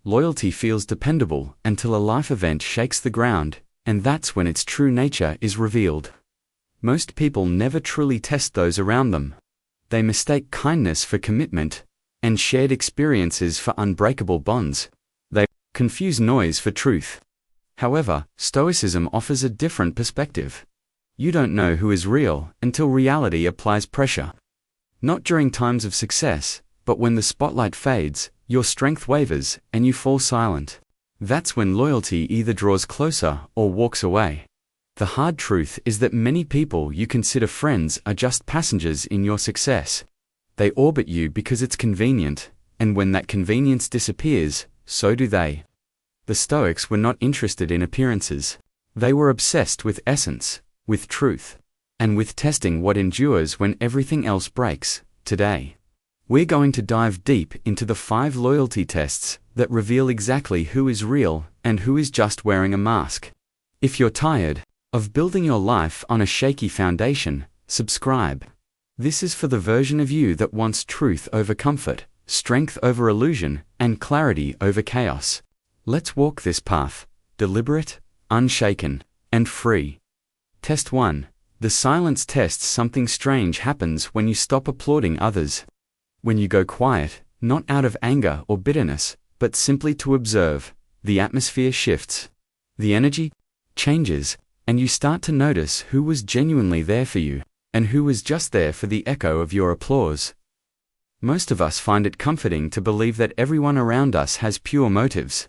Loyalty feels dependable until a life event shakes the ground, and that's when its true nature is revealed. Most people never truly test those around them. They mistake kindness for commitment, and shared experiences for unbreakable bonds. They confuse noise for truth. However, Stoicism offers a different perspective. You don't know who is real until reality applies pressure. Not during times of success, but when the spotlight fades, your strength wavers, and you fall silent. That's when loyalty either draws closer or walks away. The hard truth is that many people you consider friends are just passengers in your success. They orbit you because it's convenient, and when that convenience disappears, so do they. The Stoics were not interested in appearances. They were obsessed with essence, with truth, and with testing what endures when everything else breaks. Today, we're going to dive deep into the 5 loyalty tests that reveal exactly who is real and who is just wearing a mask. If you're tired of building your life on a shaky foundation, subscribe. This is for the version of you that wants truth over comfort, strength over illusion, and clarity over chaos. Let's walk this path, deliberate, unshaken, and free. Test 1. The silence test. Something strange happens when you stop applauding others. When you go quiet, not out of anger or bitterness, but simply to observe, the atmosphere shifts. The energy changes, and you start to notice who was genuinely there for you, and who was just there for the echo of your applause. Most of us find it comforting to believe that everyone around us has pure motives,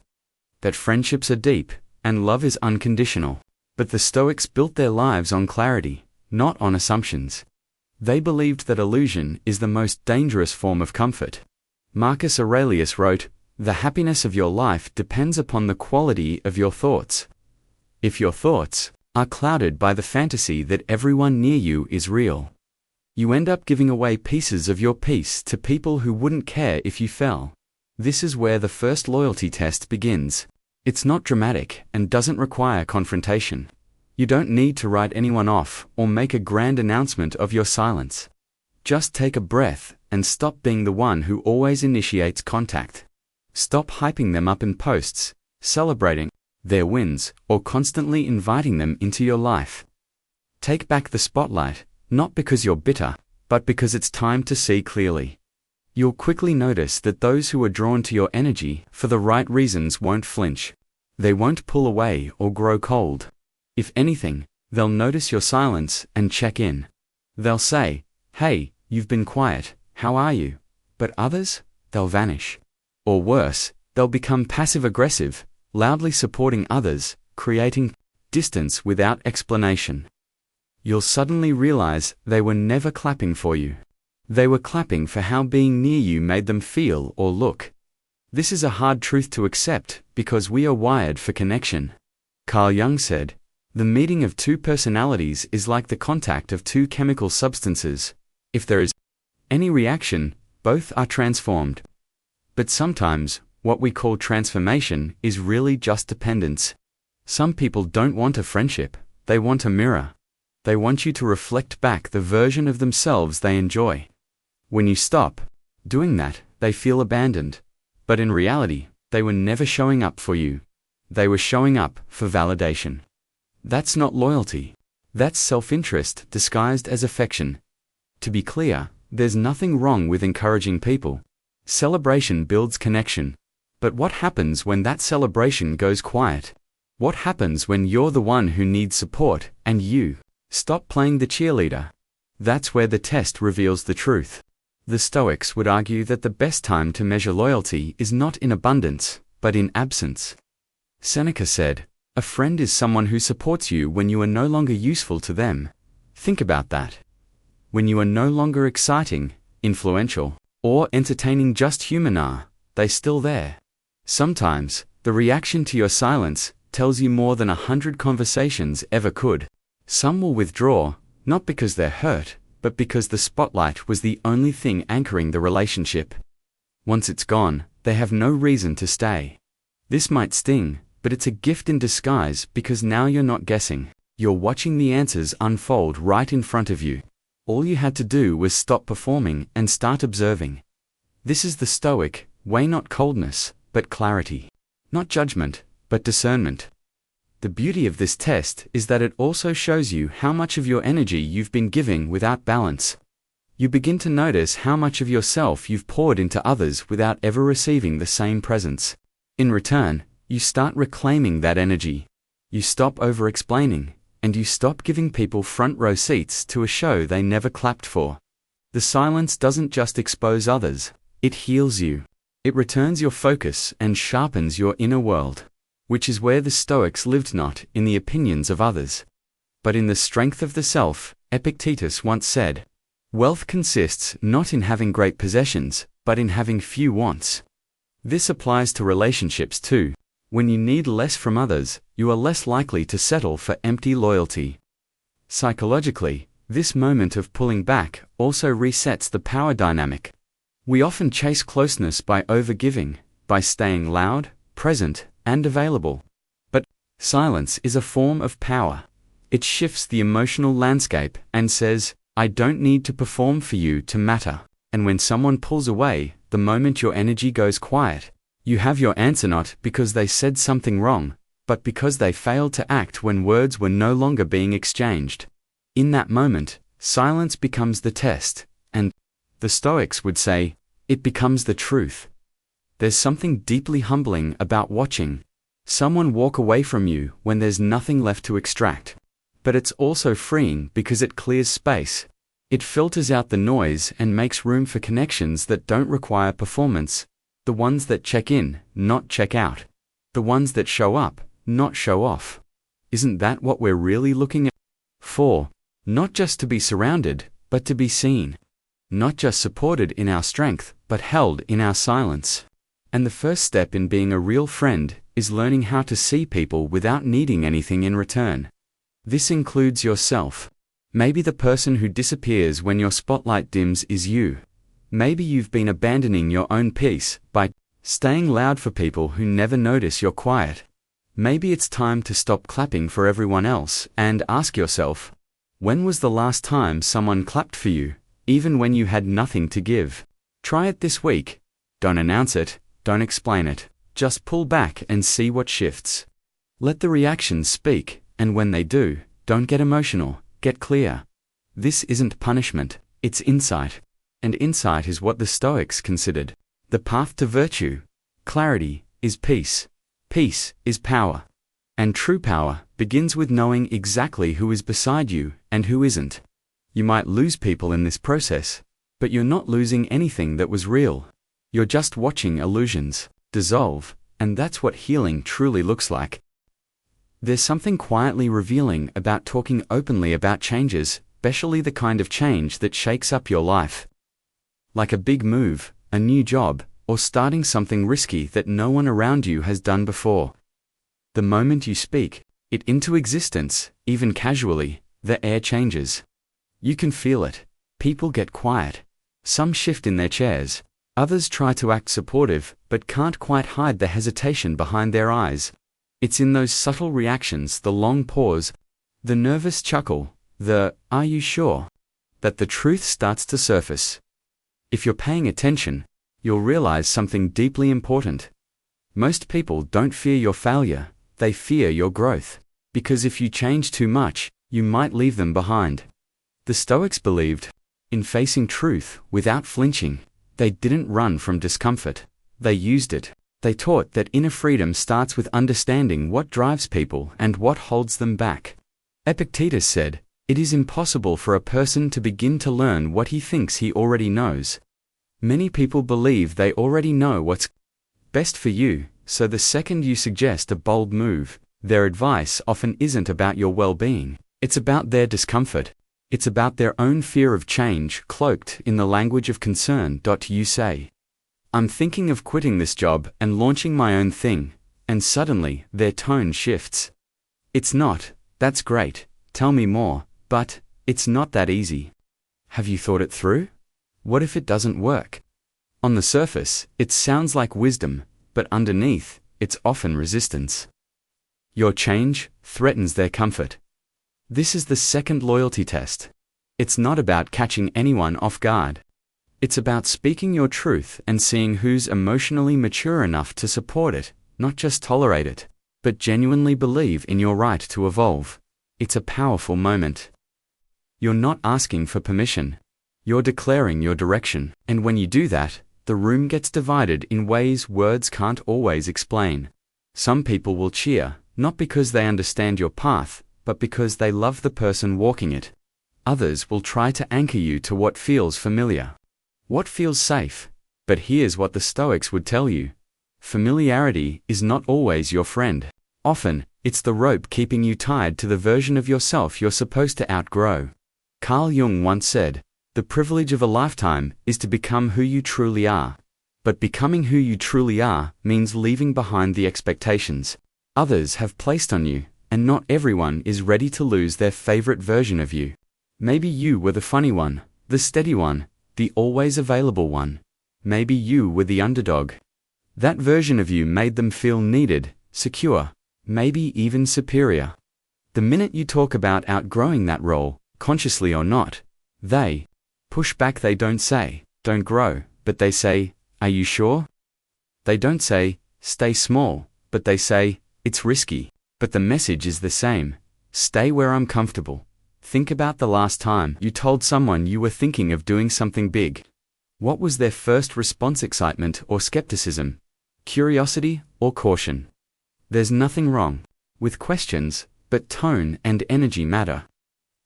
that friendships are deep, and love is unconditional. But the Stoics built their lives on clarity, not on assumptions. They believed that illusion is the most dangerous form of comfort. Marcus Aurelius wrote, "The happiness of your life depends upon the quality of your thoughts. If your thoughts are clouded by the fantasy that everyone near you is real, you end up giving away pieces of your peace to people who wouldn't care if you fell." This is where the first loyalty test begins. It's not dramatic and doesn't require confrontation. You don't need to write anyone off or make a grand announcement of your silence. Just take a breath and stop being the one who always initiates contact. Stop hyping them up in posts, celebrating their wins, or constantly inviting them into your life. Take back the spotlight, not because you're bitter, but because it's time to see clearly. You'll quickly notice that those who are drawn to your energy for the right reasons won't flinch. They won't pull away or grow cold. If anything, they'll notice your silence and check in. They'll say, "Hey, you've been quiet, how are you?" But others, they'll vanish. Or worse, they'll become passive-aggressive, loudly supporting others, creating distance without explanation. You'll suddenly realize they were never clapping for you. They were clapping for how being near you made them feel or look. This is a hard truth to accept because we are wired for connection. Carl Jung said, "The meeting of 2 personalities is like the contact of 2 chemical substances. If there is any reaction, both are transformed." But sometimes, what we call transformation is really just dependence. Some people don't want a friendship, they want a mirror. They want you to reflect back the version of themselves they enjoy. When you stop doing that, they feel abandoned. But in reality, they were never showing up for you. They were showing up for validation. That's not loyalty. That's self-interest disguised as affection. To be clear, there's nothing wrong with encouraging people. Celebration builds connection. But what happens when that celebration goes quiet? What happens when you're the one who needs support and you stop playing the cheerleader? That's where the test reveals the truth. The Stoics would argue that the best time to measure loyalty is not in abundance, but in absence. Seneca said, "A friend is someone who supports you when you are no longer useful to them." Think about that. When you are no longer exciting, influential, or entertaining, just human, are they still there? Sometimes, the reaction to your silence tells you more than 100 conversations ever could. Some will withdraw, not because they're hurt, but because the spotlight was the only thing anchoring the relationship. Once it's gone, they have no reason to stay. This might sting, but it's a gift in disguise because now you're not guessing. You're watching the answers unfold right in front of you. All you had to do was stop performing and start observing. This is the Stoic way, not coldness, but clarity. Not judgment, but discernment. The beauty of this test is that it also shows you how much of your energy you've been giving without balance. You begin to notice how much of yourself you've poured into others without ever receiving the same presence. In return, you start reclaiming that energy. You stop over-explaining, and you stop giving people front row seats to a show they never clapped for. The silence doesn't just expose others, it heals you. It returns your focus and sharpens your inner world, which is where the Stoics lived, not in the opinions of others, but in the strength of the self. Epictetus once said, "Wealth consists not in having great possessions, but in having few wants." This applies to relationships too. When you need less from others, you are less likely to settle for empty loyalty. Psychologically, this moment of pulling back also resets the power dynamic. We often chase closeness by overgiving, by staying loud, present, and available. But silence is a form of power. It shifts the emotional landscape and says, "I don't need to perform for you to matter." And when someone pulls away, the moment your energy goes quiet, you have your answer not because they said something wrong, but because they failed to act when words were no longer being exchanged. In that moment, silence becomes the test, and, the Stoics would say, it becomes the truth. There's something deeply humbling about watching someone walk away from you when there's nothing left to extract. But it's also freeing because it clears space. It filters out the noise and makes room for connections that don't require performance. The ones that check in, not check out. The ones that show up, not show off. Isn't that what we're really looking for? Not just to be surrounded, but to be seen. Not just supported in our strength, but held in our silence. And the first step in being a real friend is learning how to see people without needing anything in return. This includes yourself. Maybe the person who disappears when your spotlight dims is you. Maybe you've been abandoning your own peace by staying loud for people who never notice you're quiet. Maybe it's time to stop clapping for everyone else and ask yourself, when was the last time someone clapped for you, even when you had nothing to give? Try it this week. Don't announce it, don't explain it, just pull back and see what shifts. Let the reactions speak, and when they do, don't get emotional, get clear. This isn't punishment, it's insight. And insight is what the Stoics considered the path to virtue. Clarity is peace. Peace is power. And true power begins with knowing exactly who is beside you and who isn't. You might lose people in this process, but you're not losing anything that was real. You're just watching illusions dissolve, and that's what healing truly looks like. There's something quietly revealing about talking openly about changes, especially the kind of change that shakes up your life. Like a big move, a new job, or starting something risky that no one around you has done before. The moment you speak it into existence, even casually, the air changes. You can feel it. People get quiet. Some shift in their chairs. Others try to act supportive, but can't quite hide the hesitation behind their eyes. It's in those subtle reactions, the long pause, the nervous chuckle, the "are you sure?" that the truth starts to surface. If you're paying attention, you'll realize something deeply important. Most people don't fear your failure, they fear your growth. Because if you change too much, you might leave them behind. The Stoics believed in facing truth without flinching. They didn't run from discomfort, they used it. They taught that inner freedom starts with understanding what drives people and what holds them back. Epictetus said, "It is impossible for a person to begin to learn what he thinks he already knows." Many people believe they already know what's best for you, so the second you suggest a bold move, their advice often isn't about your well-being. It's about their discomfort. It's about their own fear of change cloaked in the language of concern. You say, "I'm thinking of quitting this job and launching my own thing," and suddenly their tone shifts. It's not, "That's great, tell me more," but, "It's not that easy. Have you thought it through? What if it doesn't work?" On the surface, it sounds like wisdom, but underneath, it's often resistance. Your change threatens their comfort. This is the second loyalty test. It's not about catching anyone off guard. It's about speaking your truth and seeing who's emotionally mature enough to support it, not just tolerate it, but genuinely believe in your right to evolve. It's a powerful moment. You're not asking for permission. You're declaring your direction, and when you do that, the room gets divided in ways words can't always explain. Some people will cheer, not because they understand your path, but because they love the person walking it. Others will try to anchor you to what feels familiar, what feels safe. But here's what the Stoics would tell you. Familiarity is not always your friend. Often, it's the rope keeping you tied to the version of yourself you're supposed to outgrow. Carl Jung once said, "The privilege of a lifetime is to become who you truly are." But becoming who you truly are means leaving behind the expectations others have placed on you, and not everyone is ready to lose their favorite version of you. Maybe you were the funny one, the steady one, the always available one. Maybe you were the underdog. That version of you made them feel needed, secure, maybe even superior. The minute you talk about outgrowing that role, consciously or not, they push back. They don't say, "Don't grow," but they say, "Are you sure?" They don't say, "Stay small," but they say, "It's risky." But the message is the same. Stay where I'm comfortable. Think about the last time you told someone you were thinking of doing something big. What was their first response? Excitement or skepticism? Curiosity or caution? There's nothing wrong with questions, but tone and energy matter.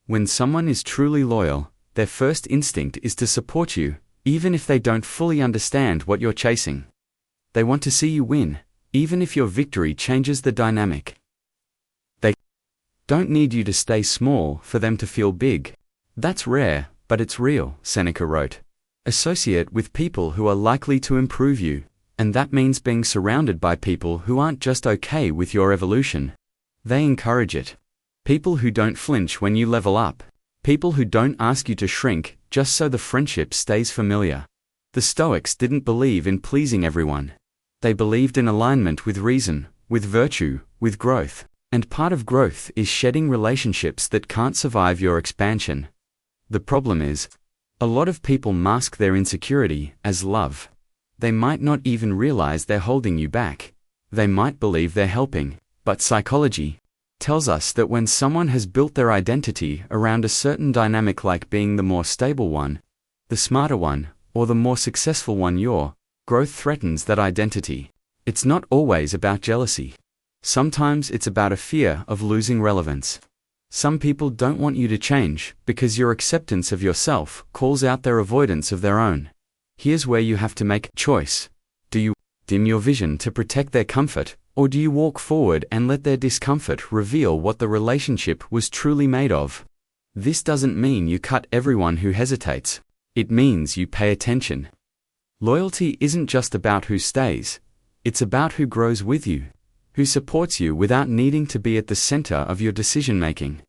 When someone is truly loyal, their first instinct is to support you, even if they don't fully understand what you're chasing. They want to see you win, even if your victory changes the dynamic. They don't need you to stay small for them to feel big. That's rare, but it's real, Seneca wrote. Associate with people who are likely to improve you, and that means being surrounded by people who aren't just okay with your evolution. They encourage it. People who don't flinch when you level up. People who don't ask you to shrink just so the friendship stays familiar. The Stoics didn't believe in pleasing everyone. They believed in alignment with reason, with virtue, with growth. And part of growth is shedding relationships that can't survive your expansion. The problem is, a lot of people mask their insecurity as love. They might not even realize they're holding you back. They might believe they're helping, but psychology tells us that when someone has built their identity around a certain dynamic, like being the more stable one, the smarter one, or the more successful one, your growth threatens that identity. It's not always about jealousy. Sometimes it's about a fear of losing relevance. Some people don't want you to change because your acceptance of yourself calls out their avoidance of their own. Here's where you have to make a choice. Do you dim your vision to protect their comfort, or do you walk forward and let their discomfort reveal what the relationship was truly made of? This doesn't mean you cut everyone who hesitates. It means you pay attention. Loyalty isn't just about who stays. It's about who grows with you, who supports you without needing to be at the center of your decision-making,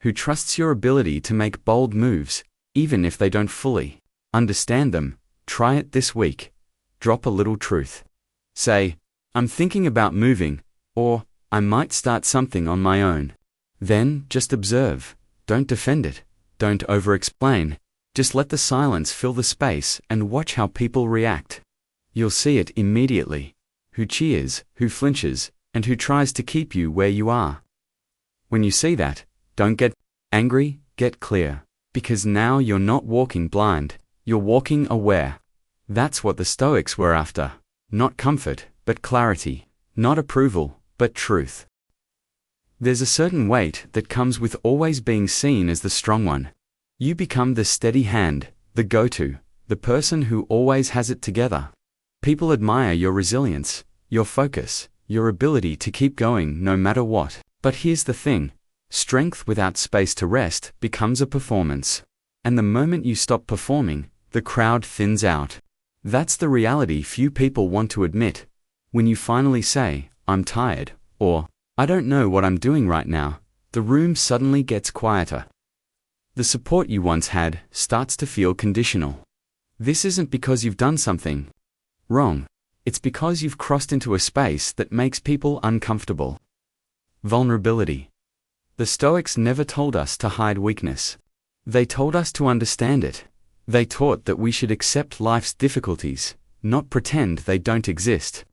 who trusts your ability to make bold moves, even if they don't fully understand them. Try it this week. Drop a little truth. Say, "I'm thinking about moving," or "I might start something on my own." Then, just observe. Don't defend it. Don't over-explain. Just let the silence fill the space and watch how people react. You'll see it immediately. Who cheers, who flinches, and who tries to keep you where you are. When you see that, don't get angry, get clear. Because now you're not walking blind, you're walking aware. That's what the Stoics were after. Not comfort, but clarity. Not approval, but truth. There's a certain weight that comes with always being seen as the strong one. You become the steady hand, the go-to, the person who always has it together. People admire your resilience, your focus, your ability to keep going no matter what. But here's the thing. Strength without space to rest becomes a performance. And the moment you stop performing, the crowd thins out. That's the reality few people want to admit. When you finally say, "I'm tired," or "I don't know what I'm doing right now," the room suddenly gets quieter. The support you once had starts to feel conditional. This isn't because you've done something wrong. It's because you've crossed into a space that makes people uncomfortable. Vulnerability. The Stoics never told us to hide weakness. They told us to understand it. They taught that we should accept life's difficulties, not pretend they don't exist.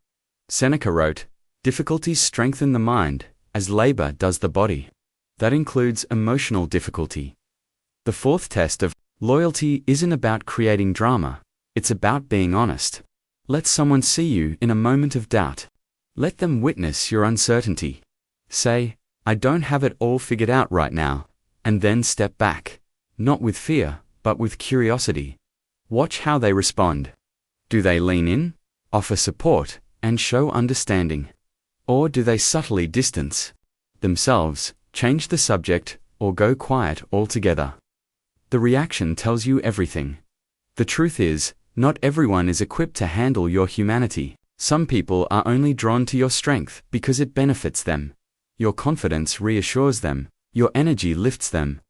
Seneca wrote, "Difficulties strengthen the mind, as labor does the body." That includes emotional difficulty. The fourth test of loyalty isn't about creating drama, it's about being honest. Let someone see you in a moment of doubt. Let them witness your uncertainty. Say, "I don't have it all figured out right now," and then step back, not with fear, but with curiosity. Watch how they respond. Do they lean in, offer support, and show understanding? Or do they subtly distance themselves, change the subject, or go quiet altogether? The reaction tells you everything. The truth is, not everyone is equipped to handle your humanity. Some people are only drawn to your strength because it benefits them. Your confidence reassures them. Your energy lifts them.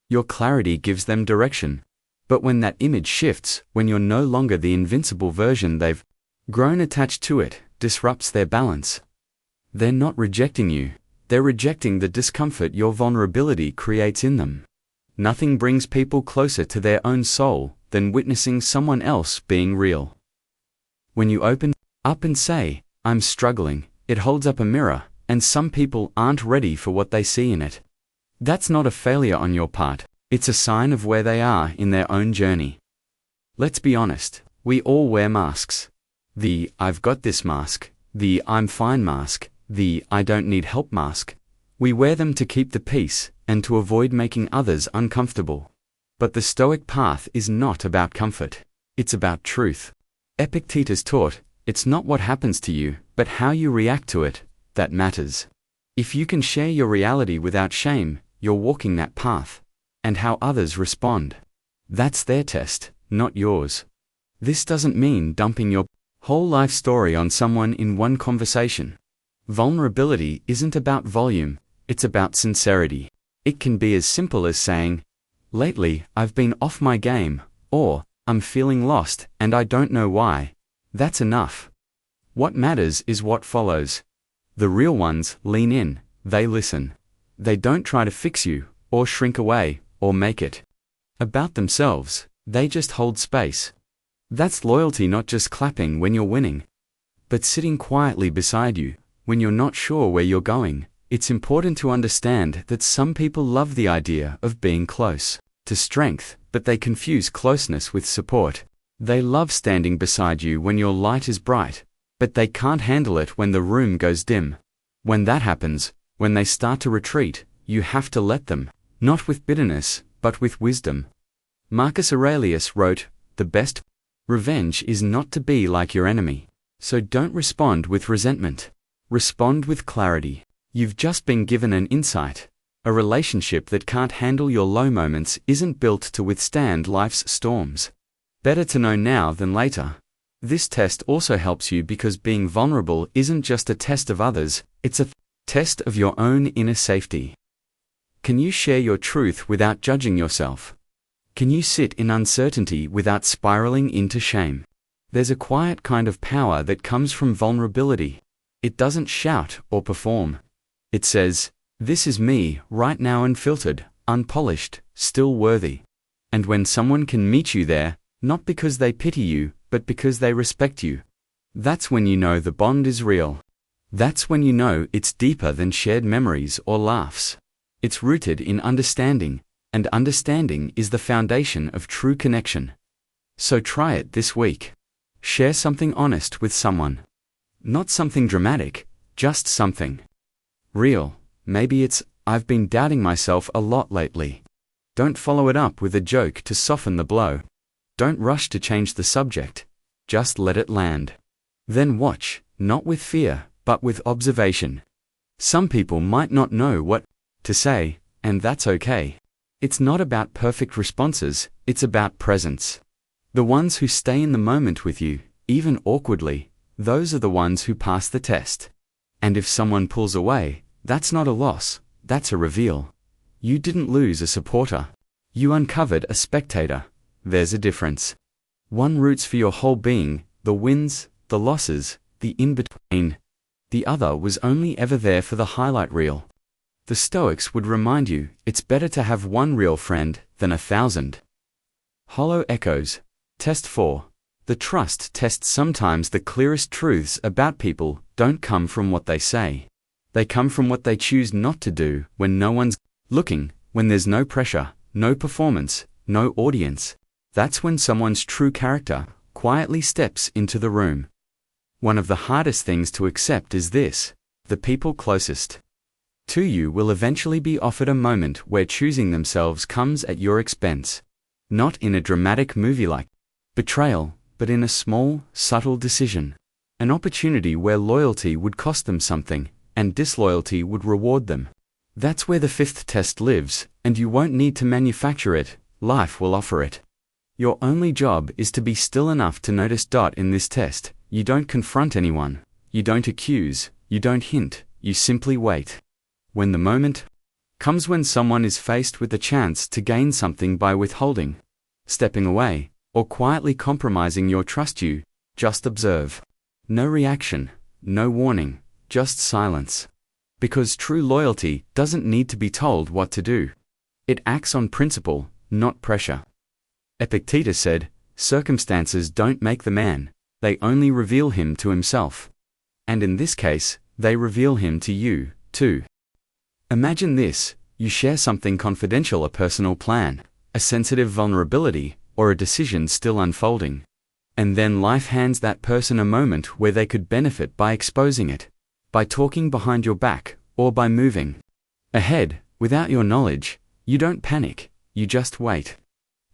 Your clarity gives them direction. But when that image shifts, when you're no longer the invincible version they've grown attached to, it disrupts their balance. They're not rejecting you. They're rejecting the discomfort your vulnerability creates in them. Nothing brings people closer to their own soul than witnessing someone else being real. When you open up and say, "I'm struggling," it holds up a mirror, and some people aren't ready for what they see in it. That's not a failure on your part, it's a sign of where they are in their own journey. Let's be honest, we all wear masks. The "I've got this" mask, the "I'm fine" mask, the "I don't need help" mask. We wear them to keep the peace and to avoid making others uncomfortable. But the Stoic path is not about comfort. It's about truth. Epictetus taught, it's not what happens to you, but how you react to it, that matters. If you can share your reality without shame, you're walking that path. And how others respond, that's their test, not yours. This doesn't mean dumping your whole life story on someone in one conversation. Vulnerability isn't about volume, it's about sincerity. It can be as simple as saying, "Lately, I've been off my game," or "I'm feeling lost and I don't know why." That's enough. What matters is what follows. The real ones lean in, they listen. They don't try to fix you, or shrink away, or make it about themselves, they just hold space. That's loyalty, not just clapping when you're winning, but sitting quietly beside you when you're not sure where you're going. It's important to understand that some people love the idea of being close to strength, but they confuse closeness with support. They love standing beside you when your light is bright, but they can't handle it when the room goes dim. When that happens, when they start to retreat, you have to let them, not with bitterness, but with wisdom. Marcus Aurelius wrote, "The best revenge is not to be like your enemy." So don't respond with resentment. Respond with clarity. You've just been given an insight. A relationship that can't handle your low moments isn't built to withstand life's storms. Better to know now than later. This test also helps you because being vulnerable isn't just a test of others, it's a test of your own inner safety. Can you share your truth without judging yourself? Can you sit in uncertainty without spiraling into shame? There's a quiet kind of power that comes from vulnerability. It doesn't shout or perform. It says, "This is me, right now, unfiltered, unpolished, still worthy." And when someone can meet you there, not because they pity you, but because they respect you, that's when you know the bond is real. That's when you know it's deeper than shared memories or laughs. It's rooted in understanding, and understanding is the foundation of true connection. So try it this week. Share something honest with someone. Not something dramatic, just something real. Maybe it's, "I've been doubting myself a lot lately." Don't follow it up with a joke to soften the blow. Don't rush to change the subject. Just let it land. Then watch, not with fear, but with observation. Some people might not know what to say, and that's okay. It's not about perfect responses, it's about presence. The ones who stay in the moment with you, even awkwardly, those are the ones who pass the test. And if someone pulls away, that's not a loss, that's a reveal. You didn't lose a supporter. You uncovered a spectator. There's a difference. One roots for your whole being, the wins, the losses, the in-between. The other was only ever there for the highlight reel. The Stoics would remind you, it's better to have one real friend than 1,000 Hollow echoes. Test 4. The trust test. Sometimes the clearest truths about people don't come from what they say. They come from what they choose not to do when no one's looking, when there's no pressure, no performance, no audience. That's when someone's true character quietly steps into the room. One of the hardest things to accept is this: the people closest to you will eventually be offered a moment where choosing themselves comes at your expense. Not in a dramatic movie like betrayal, but in a small, subtle decision. An opportunity where loyalty would cost them something, and disloyalty would reward them. That's where the fifth test lives, and you won't need to manufacture it. Life will offer it. Your only job is to be still enough to notice. In this test, you don't confront anyone, you don't accuse, you don't hint, you simply wait. When the moment comes, when someone is faced with the chance to gain something by withholding, stepping away, or quietly compromising your trust, you just observe. No reaction, no warning, just silence. Because true loyalty doesn't need to be told what to do. It acts on principle, not pressure. Epictetus said, "Circumstances don't make the man, they only reveal him to himself." And in this case, they reveal him to you, too. Imagine this: you share something confidential, a personal plan, a sensitive vulnerability, or a decision still unfolding. And then life hands that person a moment where they could benefit by exposing it, by talking behind your back, or by moving ahead without your knowledge. You don't panic, you just wait.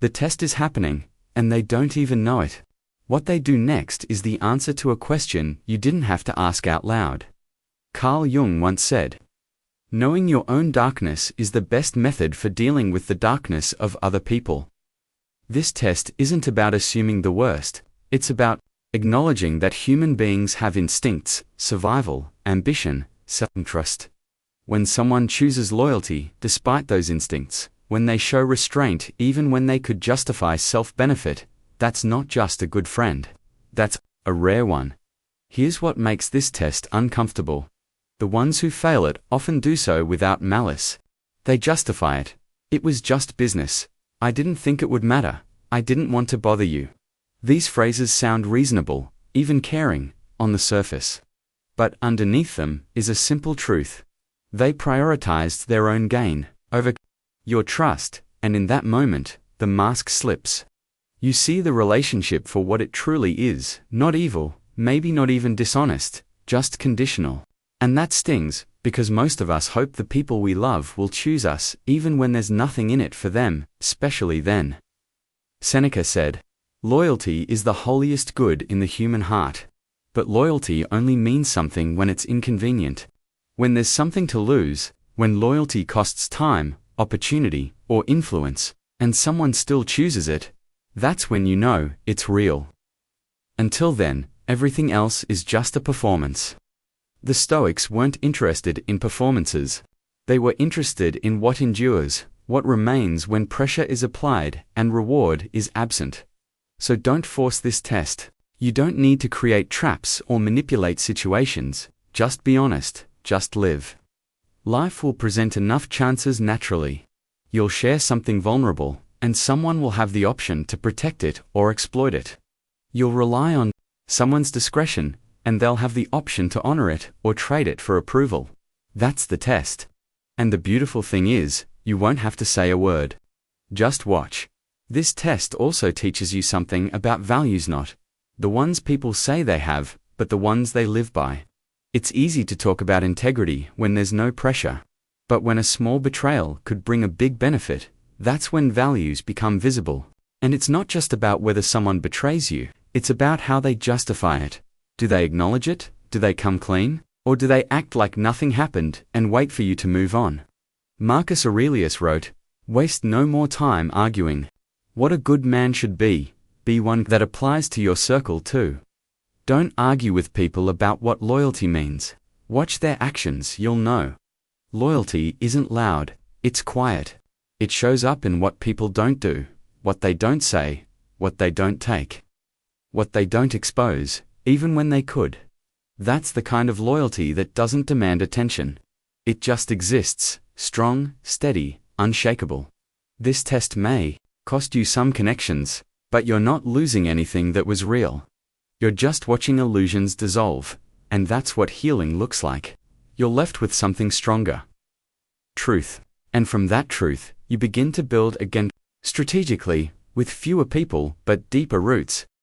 The test is happening, and they don't even know it. What they do next is the answer to a question you didn't have to ask out loud. Carl Jung once said, "Knowing your own darkness is the best method for dealing with the darkness of other people." This test isn't about assuming the worst, it's about acknowledging that human beings have instincts, survival, ambition, self-trust. When someone chooses loyalty despite those instincts, when they show restraint even when they could justify self-benefit, that's not just a good friend. That's a rare one. Here's what makes this test uncomfortable. The ones who fail it often do so without malice. They justify it. "It was just business. I didn't think it would matter. I didn't want to bother you." These phrases sound reasonable, even caring, on the surface. But underneath them is a simple truth. They prioritized their own gain over your trust, and in that moment, the mask slips. You see the relationship for what it truly is: not evil, maybe not even dishonest, just conditional. And that stings, because most of us hope the people we love will choose us even when there's nothing in it for them, especially then. Seneca said, "Loyalty is the holiest good in the human heart." But loyalty only means something when it's inconvenient. When there's something to lose, when loyalty costs time, opportunity, or influence, and someone still chooses it, that's when you know it's real. Until then, everything else is just a performance. The Stoics weren't interested in performances. They were interested in what endures, what remains when pressure is applied and reward is absent. So don't force this test. You don't need to create traps or manipulate situations. Just be honest, just live. Life will present enough chances naturally. You'll share something vulnerable, and someone will have the option to protect it or exploit it. You'll rely on someone's discretion, and they'll have the option to honor it or trade it for approval. That's the test. And the beautiful thing is, you won't have to say a word. Just watch. This test also teaches you something about values, not the ones people say they have, but the ones they live by. It's easy to talk about integrity when there's no pressure. But when a small betrayal could bring a big benefit, that's when values become visible. And it's not just about whether someone betrays you, it's about how they justify it. Do they acknowledge it? Do they come clean? Or do they act like nothing happened and wait for you to move on? Marcus Aurelius wrote, "Waste no more time arguing. What a good man should be one that applies to your circle too." Don't argue with people about what loyalty means. Watch their actions, you'll know. Loyalty isn't loud, it's quiet. It shows up in what people don't do, what they don't say, what they don't take, what they don't expose, even when they could. That's the kind of loyalty that doesn't demand attention. It just exists, strong, steady, unshakable. This test may cost you some connections, but you're not losing anything that was real. You're just watching illusions dissolve, and that's what healing looks like. You're left with something stronger. Truth. And from that truth, you begin to build again, strategically, with fewer people but deeper roots,